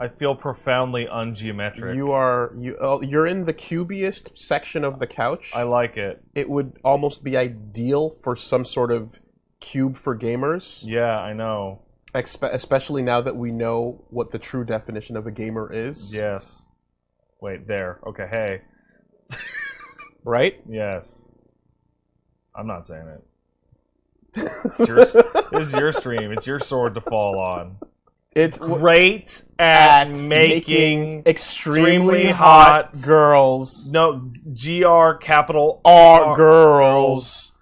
I feel profoundly ungeometric. You're in the cubiest section of the couch. I like it. It would almost be ideal for some sort of cube for gamers. Yeah, I know. Especially now that we know what the true definition of a gamer is. Yes. Wait, there. Okay, hey. Right? Yes. I'm not saying it. This is your stream. It's your sword to fall on. It's great at making extremely hot girls. No, GR capital R girls.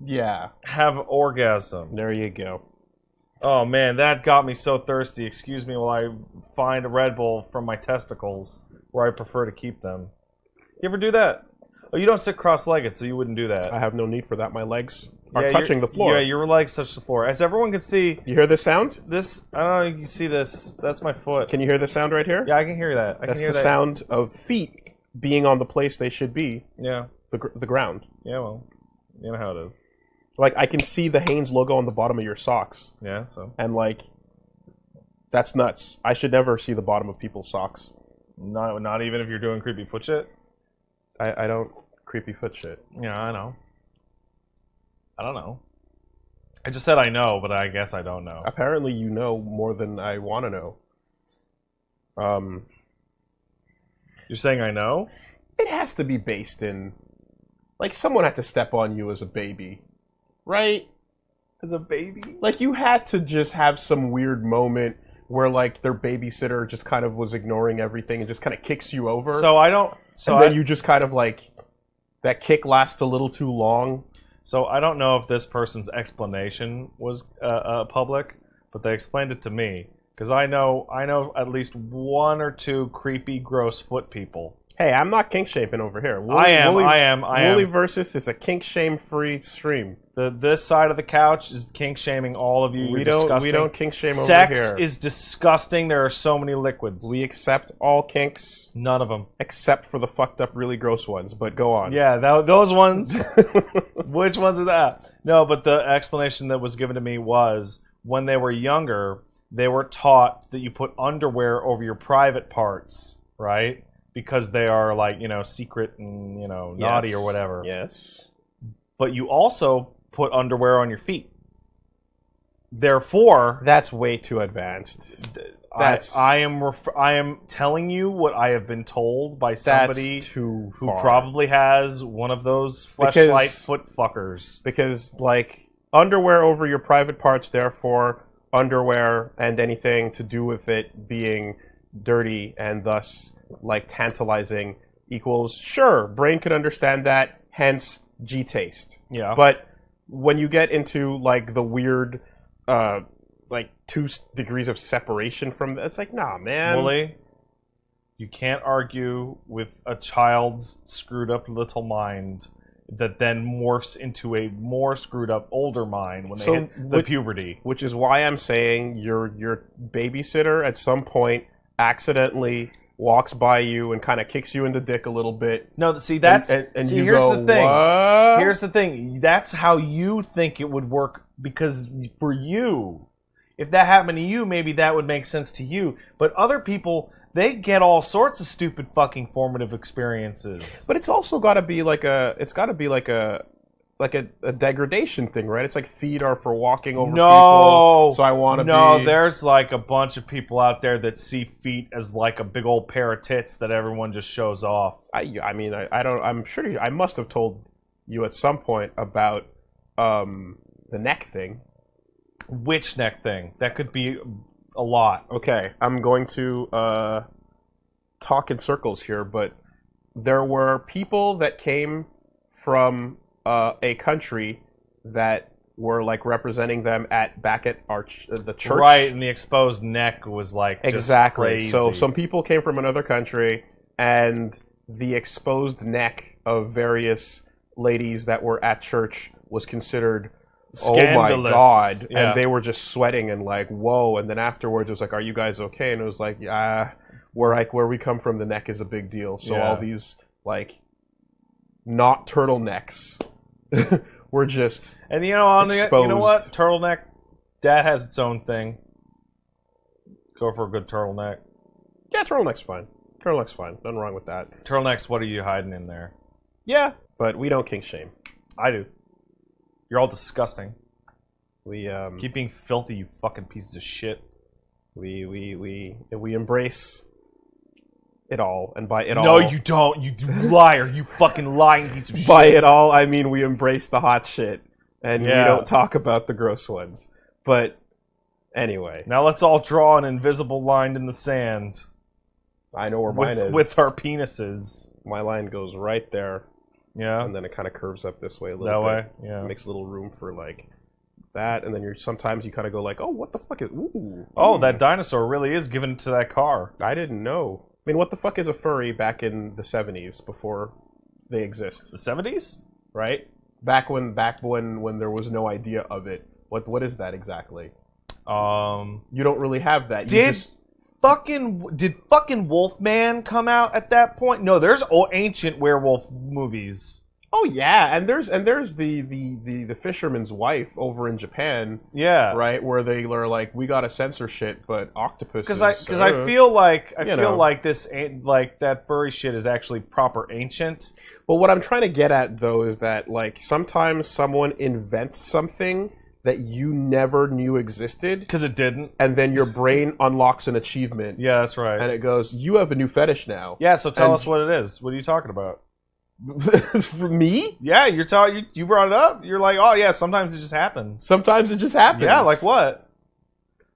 Yeah. Have orgasm. There you go. Oh man, that got me so thirsty. Excuse me while I find a Red Bull from my testicles, where I prefer to keep them. You ever do that? Oh, you don't sit cross-legged, so you wouldn't do that. I have no need for that. My legs are touching the floor. Yeah, your legs touch the floor. As everyone can see... You hear this sound? This... I don't know if you can see this. That's my foot. Can you hear the sound right here? Yeah, I can hear that. That's the sound of feet being on the place they should be. Yeah. The ground. Yeah, well, you know how it is. Like, I can see the Hanes logo on the bottom of your socks. Yeah, so... And, like, that's nuts. I should never see the bottom of people's socks. Not even if you're doing creepy foot shit? I don't creepy foot shit. Yeah, I know. I don't know. I just said I know, but I guess I don't know. Apparently you know more than I want to know. You're saying I know? It has to be based in... Like, someone had to step on you as a baby. Right? As a baby? Like, you had to just have some weird moment where, like, their babysitter just kind of was ignoring everything and just kind of kicks you over. So I don't... So and then you just kind of, like... That kick lasts a little too long. So I don't know if this person's explanation was public, but they explained it to me. Because I know at least one or two creepy, gross foot people. Hey, I'm not kink shaming over here. I am. WoolieVersus is a kink shame free stream. This side of the couch is kink shaming all of you. We don't kink shame over here. Sex is disgusting. There are so many liquids. We accept all kinks. None of them. Except for the fucked up, really gross ones. But go on. Yeah, those ones. Which ones are that? No, but the explanation that was given to me was when they were younger, they were taught that you put underwear over your private parts, right? Because they are, like, you know, secret and, you know, naughty or whatever. Yes. But you also put underwear on your feet. Therefore... That's way too advanced. I am telling you what I have been told by somebody who probably has one of those fleshlight foot fuckers. Because, like, underwear over your private parts, therefore, underwear and anything to do with it being dirty and thus... like tantalizing equals, sure, brain could understand that, hence G-taste. Yeah. But when you get into like the weird like 2 degrees of separation from it's like, nah, man. Woolie, you can't argue with a child's screwed up little mind that then morphs into a more screwed up older mind when they hit the puberty. Which is why I'm saying your babysitter at some point accidentally walks by you and kind of kicks you in the dick a little bit. No, see, that's... And see, you here's go, the thing. What? Here's the thing. That's how you think it would work, because for you, if that happened to you, maybe that would make sense to you. But other people, they get all sorts of stupid fucking formative experiences. But it's also got to be like a... It's got to be like a degradation thing, right? It's like feet are for walking over people, so I want to be... No, there's like a bunch of people out there that see feet as like a big old pair of tits that everyone just shows off. I mean, I don't... I'm sure I must have told you at some point about the neck thing. Which neck thing? That could be a lot. Okay, I'm going to talk in circles here, but there were people that came from... a country that were like representing them back at the church, right? And the exposed neck was like exactly. Just crazy. So some people came from another country, and the exposed neck of various ladies that were at church was considered scandalous. Oh my god! Yeah. And they were just sweating and like, whoa! And then afterwards, it was like, are you guys okay? And it was like, yeah, where we come from, the neck is a big deal. So all these like not turtlenecks. We're just you know what? Turtleneck, that has its own thing. Go for a good turtleneck. Yeah, turtleneck's fine. Turtleneck's fine. Nothing wrong with that. Turtlenecks, what are you hiding in there? Yeah, but we don't kink shame. I do. You're all disgusting. We Keep being filthy, you fucking pieces of shit. we embrace it all, and by it all... No, you don't. You liar. You fucking lying piece of shit. By it all, I mean we embrace the hot shit, and we Yeah. don't talk about the gross ones. But anyway, Now let's all draw an invisible line in the sand. I know where mine is. With our penises. My line goes right there, Yeah. and then it kind of curves up this way a That little way? bit. Yeah. It makes a little room for like that, and then sometimes you kind of go like, oh, what the fuck is? Ooh. Oh, that dinosaur really is given to that car. I didn't know. I mean, what the fuck is a furry back in the 70s before they exist, The 70s? right? Back when there was no idea of it. What is that exactly? You don't really have that. Did fucking Wolfman come out at that point? No, there's ancient werewolf movies. Oh yeah, and there's the fisherman's wife over in Japan, Yeah. right, where they are like, we gotta censor shit, but octopuses. Because I feel like like that furry shit is actually proper ancient. But what I'm trying to get at though is that like sometimes someone invents something that you never knew existed, Because it didn't. and then your brain unlocks an achievement, Yeah, that's right. and it goes, you have a new fetish now. Yeah, so tell And- us what it is. What are you talking about? For me? Yeah, you brought it up. You're like, oh yeah, sometimes it just happens. Sometimes it just happens. Yeah, like what?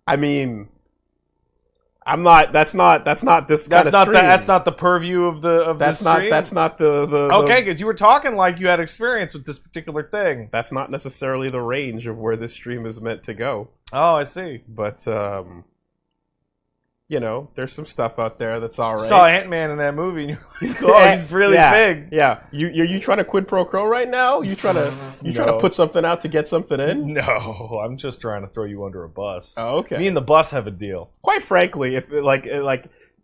I mean, I'm not. That's not this kind of stream. That's not the purview of this stream. That's not the Okay, because you were talking like you had experience with this particular thing. That's not necessarily the range of where this stream is meant to go. Oh, I see. But you know, there's some stuff out there that's all right. Saw Ant-Man in that movie, and you're like, oh, he's really big. Yeah, you trying to quid pro quo right now? You trying to put something out to get something in? No, I'm just trying to throw you under a bus. Oh, okay. Me and the bus have a deal. Quite frankly, if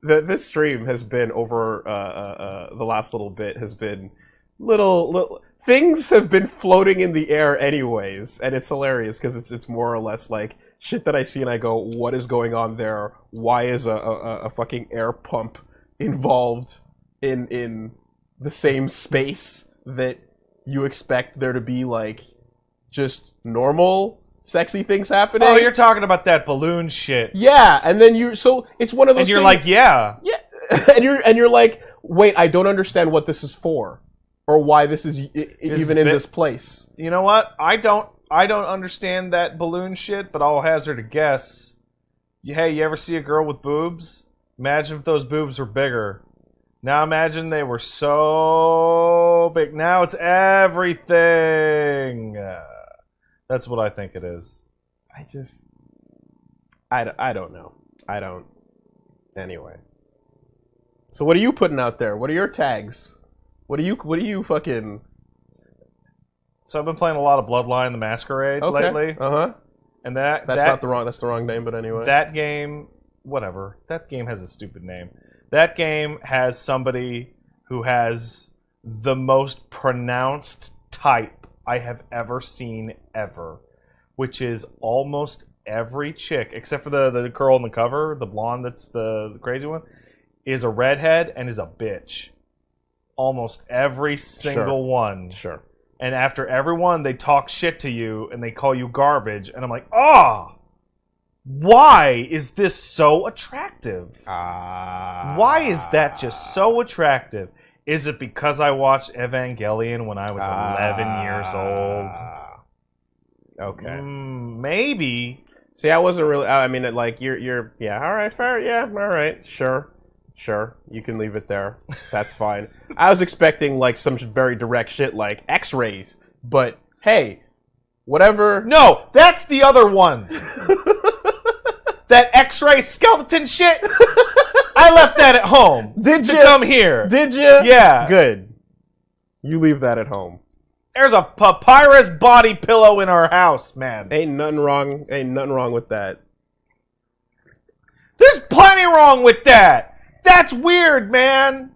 this stream has been over the last little bit has been little things have been floating in the air anyways, and it's hilarious because it's more or less like shit that I see and I go, what is going on there? Why is a fucking air pump involved in the same space that you expect there to be like just normal sexy things happening? Oh, you're talking about that balloon shit. Yeah, and then so it's one of those And you're things, like, yeah. yeah, and you're like, wait, I don't understand what this is for, or why this is even in this place. You know what? I don't understand that balloon shit, but I'll hazard a guess. Hey, you ever see a girl with boobs? Imagine if those boobs were bigger. Now imagine they were so big. Now it's everything. That's what I think it is. I don't know. Anyway. So what are you putting out there? What are your tags? What are you fucking... So I've been playing a lot of Bloodline: The Masquerade lately. Uh-huh. And that's the wrong name, but anyway. That game, whatever. That game has a stupid name. That game has somebody who has the most pronounced type I have ever seen ever, which is almost every chick, except for the girl on the cover, the blonde that's the crazy one, is a redhead and is a bitch. Almost every single one. Sure. And after every one, they talk shit to you and they call you garbage. And I'm like, ah, why is this so attractive? Why is that just so attractive? Is it because I watched Evangelion when I was 11 years old? Okay. Maybe. See, I wasn't really... I mean, like, you're... Yeah, all right, fair. Yeah, all right, sure. Sure, you can leave it there. That's fine. I was expecting, like, some very direct shit like X-rays. But, hey, whatever... No, that's the other one. That X-ray skeleton shit. I left that at home. Did you? Come here. Did you? Yeah. Good. You leave that at home. There's a papyrus body pillow in our house, man. Ain't nothing wrong with that. There's plenty wrong with that. That's weird, man.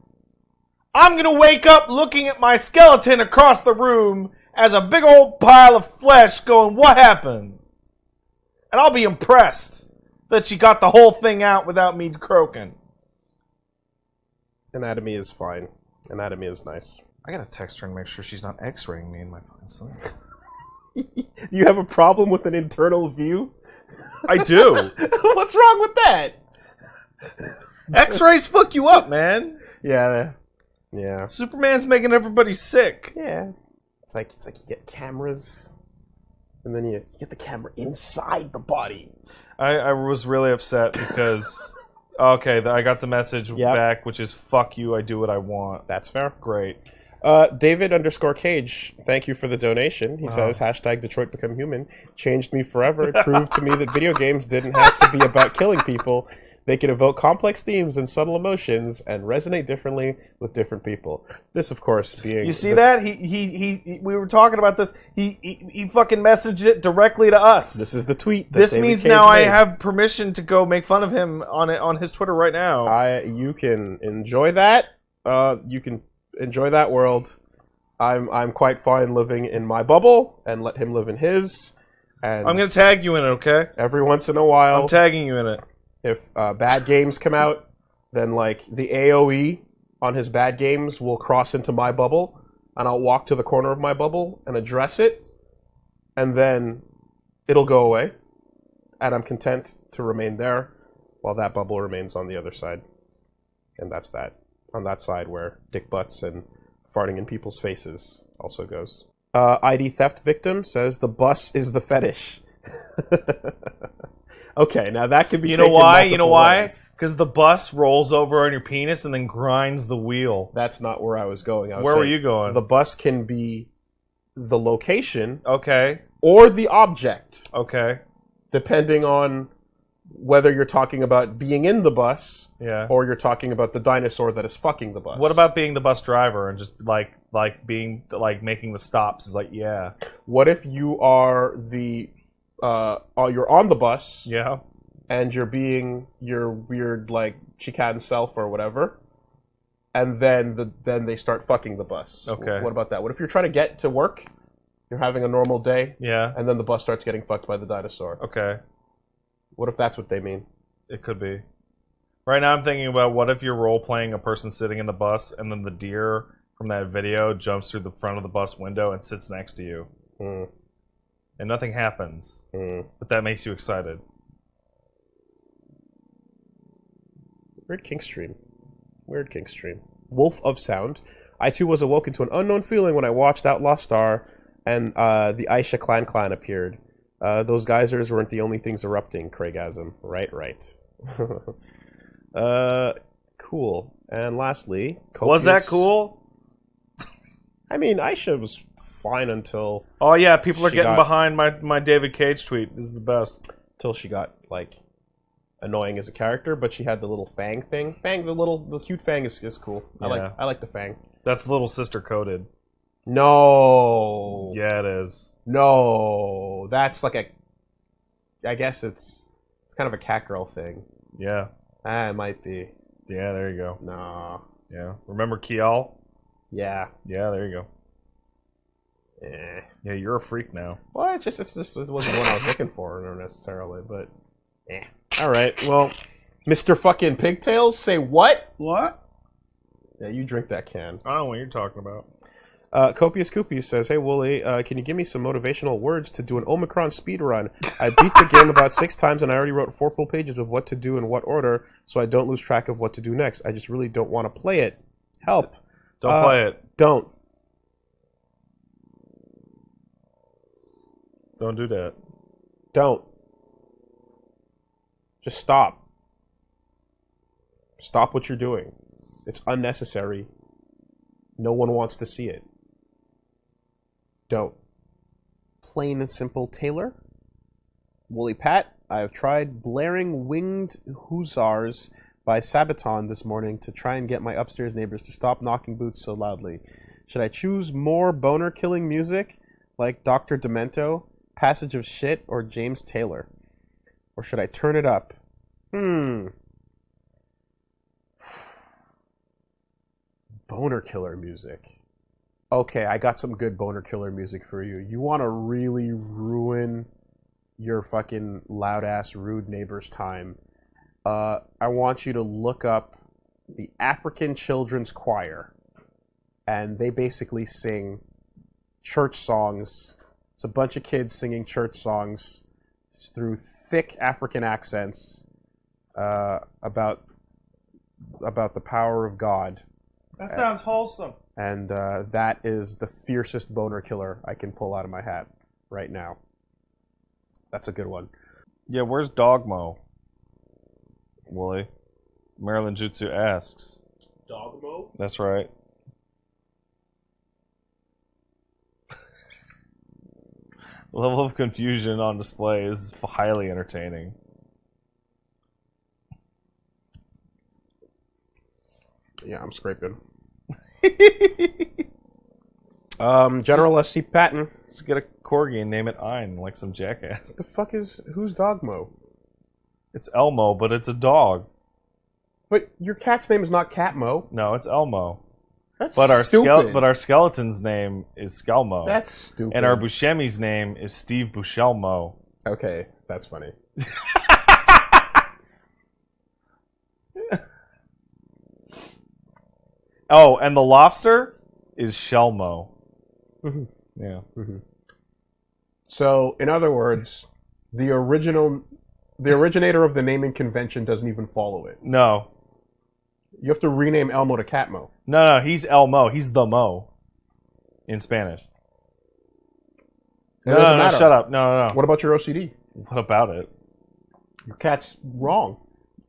I'm gonna wake up looking at my skeleton across the room as a big old pile of flesh going, what happened? And I'll be impressed. that she got the whole thing out without me croaking. Anatomy is fine. Anatomy is nice. I gotta text her and make sure she's not X-raying me in my fucking sleep. You have a problem with an internal view? I do. What's wrong with that? X-rays fuck you up, man. Yeah. Yeah. Superman's making everybody sick. Yeah. It's like you get cameras, and then you get the camera inside the body. I was really upset because... Okay, I got the message back, which is, fuck you, I do what I want. That's fair. Great. David_Cage, thank you for the donation. He says, hashtag Detroit Become Human. Changed me forever. It proved to me that video games didn't have to be about killing people. They could evoke complex themes and subtle emotions and resonate differently with different people. This, of course, being... You see that? We were talking about this. He fucking messaged it directly to us. This is the tweet that This David means Cage now made. I have permission to go make fun of him on his Twitter right now. You can enjoy that. You can enjoy that world. I'm quite fine living in my bubble and let him live in his. And I'm going to tag you in it, okay? every once in a while... I'm tagging you in it. If bad games come out, then like the AoE on his bad games will cross into my bubble, and I'll walk to the corner of my bubble and address it, and then it'll go away, and I'm content to remain there while that bubble remains on the other side. And that's that. On that side where dick butts and farting in people's faces also goes. ID theft victim says the bus is the fetish. Okay, now that could be. You know why? You know why? Ways. Because the bus rolls over on your penis and then grinds the wheel. That's not where I was going. Where were you going? The bus can be the location, Okay. or the object, Okay. depending on whether you're talking about being in the bus, Yeah. or you're talking about the dinosaur that is fucking the bus. What about being the bus driver and just being making the stops? Is like, yeah. What if you are the you're on the bus, Yeah. and you're being your weird like Chicane self or whatever, and then they start fucking the bus. Okay. What about that? What if you're trying to get to work, you're having a normal day, Yeah. and then the bus starts getting fucked by the dinosaur? Okay. What if that's what they mean? It could be. Right now I'm thinking about what if you're role-playing a person sitting in the bus and then the deer from that video jumps through the front of the bus window and sits next to you. Mm. And nothing happens. Mm. But that makes you excited. Weird kink stream. Weird kink stream. Wolf of Sound. I too was awoken to an unknown feeling when I watched Outlaw Star and the Aisha Clan appeared. Those geysers weren't the only things erupting, Craigasm. Right. Cool. And lastly... Was that cool? I mean, Aisha was fine until... Oh yeah, people are She getting got- behind my David Cage tweet. This is the best. Until she got, like, annoying as a character, but she had the little fang thing. The cute fang is cool. Yeah. I like the fang. That's Little Sister coded. No. Yeah, it is. No. That's like a... I guess it's kind of a cat girl thing. Yeah. Ah, it might be. Yeah, there you go. No. Yeah. Remember Kial? Yeah. Yeah, there you go. Eh. Yeah, you're a freak now. Well, it wasn't the one I was looking for necessarily, but... Eh. Alright, well... Mr. fucking Pigtails, say what? What? Yeah, you drink that can. I don't know what you're talking about. Copious Coopy says, hey, Woolie, can you give me some motivational words to do an Omicron speedrun? I beat the game about 6 times, and I already wrote 4 full pages of what to do in what order, so I don't lose track of what to do next. I just really don't want to play it. Help. Don't play it. Don't. Don't do that. Don't. Just stop. Stop what you're doing. It's unnecessary. No one wants to see it. Don't. Plain and simple Taylor. WooliePat. I have tried blaring Winged Hussars by Sabaton this morning to try and get my upstairs neighbors to stop knocking boots so loudly. Should I choose more boner-killing music like Dr. Demento, Passage of Shit, or James Taylor? Or should I turn it up? Boner killer music. Okay, I got some good boner killer music for you. You want to really ruin your fucking loud-ass, rude neighbor's time, I want you to look up the African Children's Choir. And they basically sing church songs. It's a bunch of kids singing church songs through thick African accents about the power of God. That sounds wholesome. And that is the fiercest boner killer I can pull out of my hat right now. That's a good one. Yeah, where's Dogmo? Woolie. Maryland Jutsu asks. Dogmo? That's right. The level of confusion on display is highly entertaining. Yeah, I'm scraping. General S.C. Patton. Just get a corgi and name it Ein, like some jackass. What the fuck is... Who's Dogmo? It's Elmo, but it's a dog. But your cat's name is not Catmo. No, it's Elmo. That's But stupid. our skeleton's name is Skelmo. That's stupid. And our Buscemi's name is Steve Buschelmo. Okay, that's funny. Oh, and the lobster is Shelmo. Mhm. Yeah. Mhm. So, in other words, the originator of the naming convention doesn't even follow it. No. You have to rename Elmo to Catmo. No, he's Elmo. He's the Mo in Spanish. It doesn't matter. Shut up. No. What about your OCD? What about it? Your cat's wrong.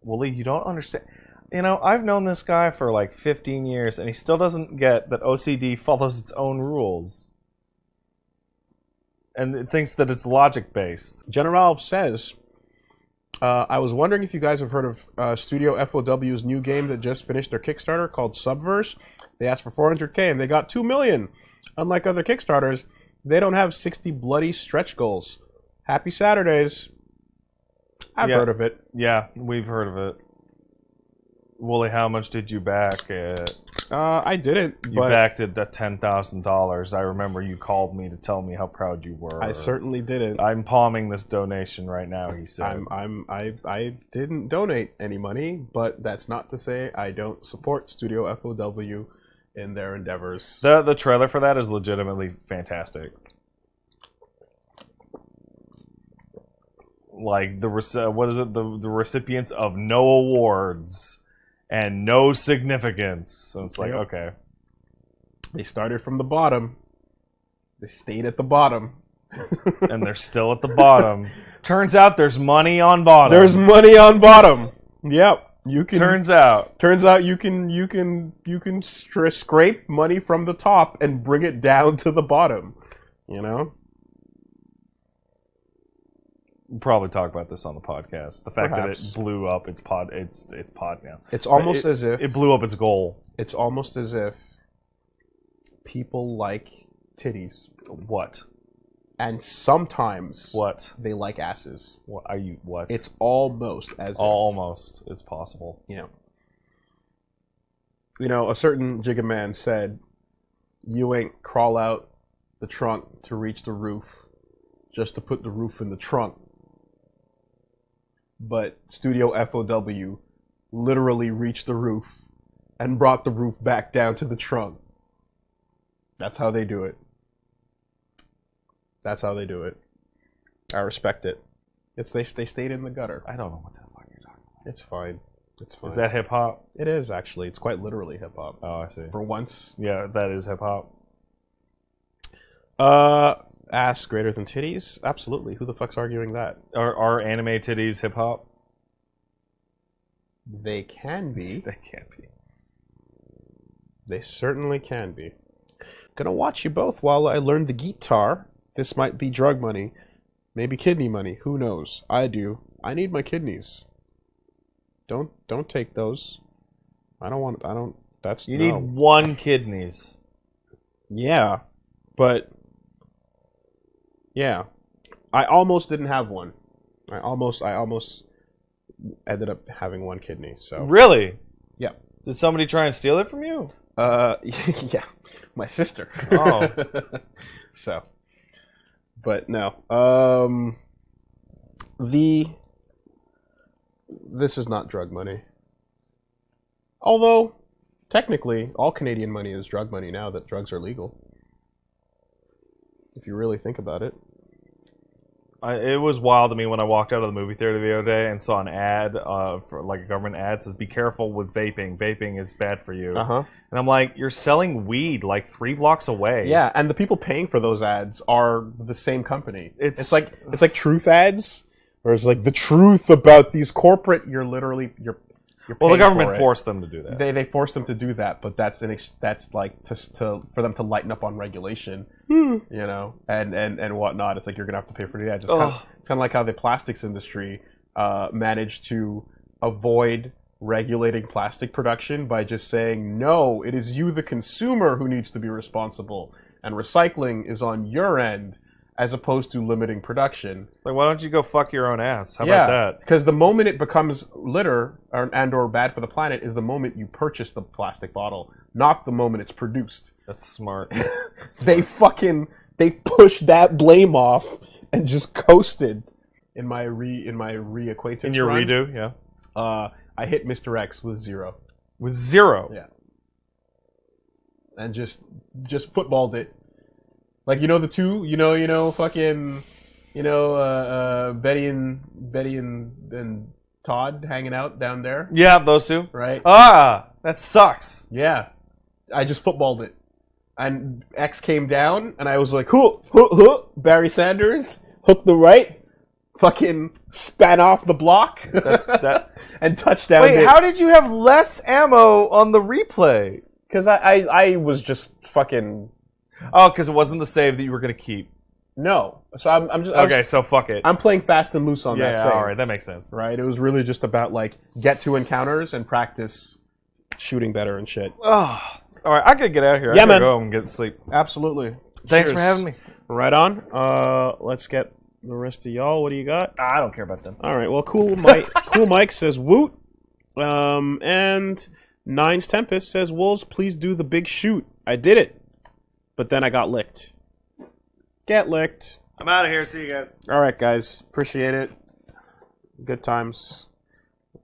Woolie, you don't understand. You know, I've known this guy for like 15 years, and he still doesn't get that OCD follows its own rules. And it thinks that it's logic-based. General says, I was wondering if you guys have heard of Studio FOW's new game that just finished their Kickstarter called Subverse. They asked for $400K and they got $2 million. Unlike other Kickstarters, they don't have 60 bloody stretch goals. Happy Saturdays. I've heard of it. Yeah, we've heard of it. Woolie, how much did you back it? I didn't. You backed it at $10,000. I remember you called me to tell me how proud you were. I certainly didn't. I'm palming this donation right now, he said. I didn't donate any money, but that's not to say I don't support Studio FOW in their endeavors. The trailer for that is legitimately fantastic. Like the recipients of no awards and no significance. So it's like, okay. They started from the bottom. They stayed at the bottom. And they're still at the bottom. Turns out there's money on bottom. There's money on bottom. Yep. You can. Turns out you can scrape money from the top and bring it down to the bottom. You know. We'll probably talk about this on the podcast. The fact Perhaps. that it blew up its pod now. It's almost as if it blew up its goal. It's almost as if people like titties. What? And sometimes what? They like asses. What are you? What? It's almost as almost. It's possible. You know, a certain Jigga man said, "You ain't crawl out the trunk to reach the roof, just to put the roof in the trunk." But Studio FOW literally reached the roof and brought the roof back down to the trunk. That's how they do it. That's how they do it. I respect it. They stayed in the gutter. I don't know what the fuck you're talking about. It's fine. It's fine. Is that hip hop? It is actually. It's quite literally hip hop. Oh, I see. For once. Yeah, that is hip hop. Ass greater than titties? Absolutely. Who the fuck's arguing that? Are anime titties hip hop? They can be. They can be. They certainly can be. Gonna watch you both while I learn the guitar. This might be drug money. Maybe kidney money. Who knows? I do. I need my kidneys. Don't take those. That's You need one kidneys. Yeah. But yeah, I almost didn't have one. I almost ended up having one kidney. So really, yeah. Did somebody try and steal it from you? Yeah, my sister. Oh, so, but no. This is not drug money. Although, technically, all Canadian money is drug money now that drugs are legal. If you really think about it. It was wild to me when I walked out of the movie theater the other day and saw an ad, for like a government ad, says, "Be careful with vaping. Vaping is bad for you." Uh-huh. And I'm like, you're selling weed like 3 blocks away. Yeah, and the people paying for those ads are the same company. It's like truth ads, or it's like the truth about these corporate. You're well, the paying government for it. forced them to do that. They forced them to do that, but that's like for them to lighten up on regulation, you know, and whatnot. It's like you're gonna have to pay for the ads. It's kind of like how the plastics industry managed to avoid regulating plastic production by just saying, no, it is you, the consumer, who needs to be responsible, and recycling is on your end, as opposed to limiting production. Like, why don't you go fuck your own ass? How about that? Because the moment it becomes litter or bad for the planet is the moment you purchase the plastic bottle, not the moment it's produced. That's smart. They pushed that blame off and just coasted. In my reacquaintance In your run, redo, yeah. I hit Mr. X with 0. With 0? Yeah. And just footballed it. Like, you know the two, fucking, Betty and Todd hanging out down there? Yeah, those two. Right? Ah, that sucks. Yeah. I just footballed it. And X came down, and I was like, Barry Sanders, hook the right, fucking span off the block, and touchdown. Wait, how did you have less ammo on the replay? Because I was just fucking... Oh, because it wasn't the save that you were going to keep. No. So I'm just... Okay, so fuck it. I'm playing fast and loose on that save. Yeah, alright, that makes sense. Right? It was really just about, like, get to encounters and practice shooting better and shit. Oh, alright, I gotta get out of here. Yeah, I gotta man. go home and get to sleep. Absolutely. Thanks Cheers. for having me. Right on. Let's get the rest of y'all. What do you got? I don't care about them. Alright, well, Cool Mike says woot. And Nines Tempest says, Wolves, please do the big shoot. I did it. But then I got licked. Get licked. I'm out of here. See you guys. Alright, guys. Appreciate it. Good times.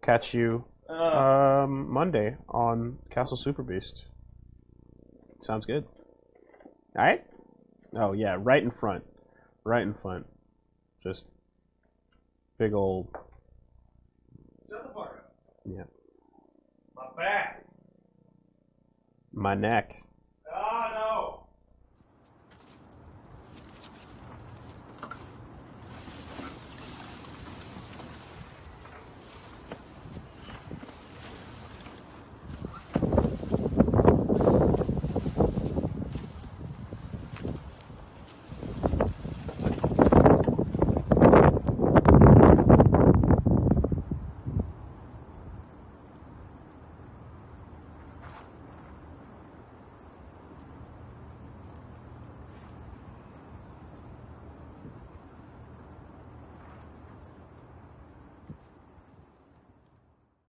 Catch you Monday on Castle Super Beast. Sounds good. Alright? Oh, yeah. Right in front. Right in front. Just big old... Shut the fuck up. Yeah. My back. My neck.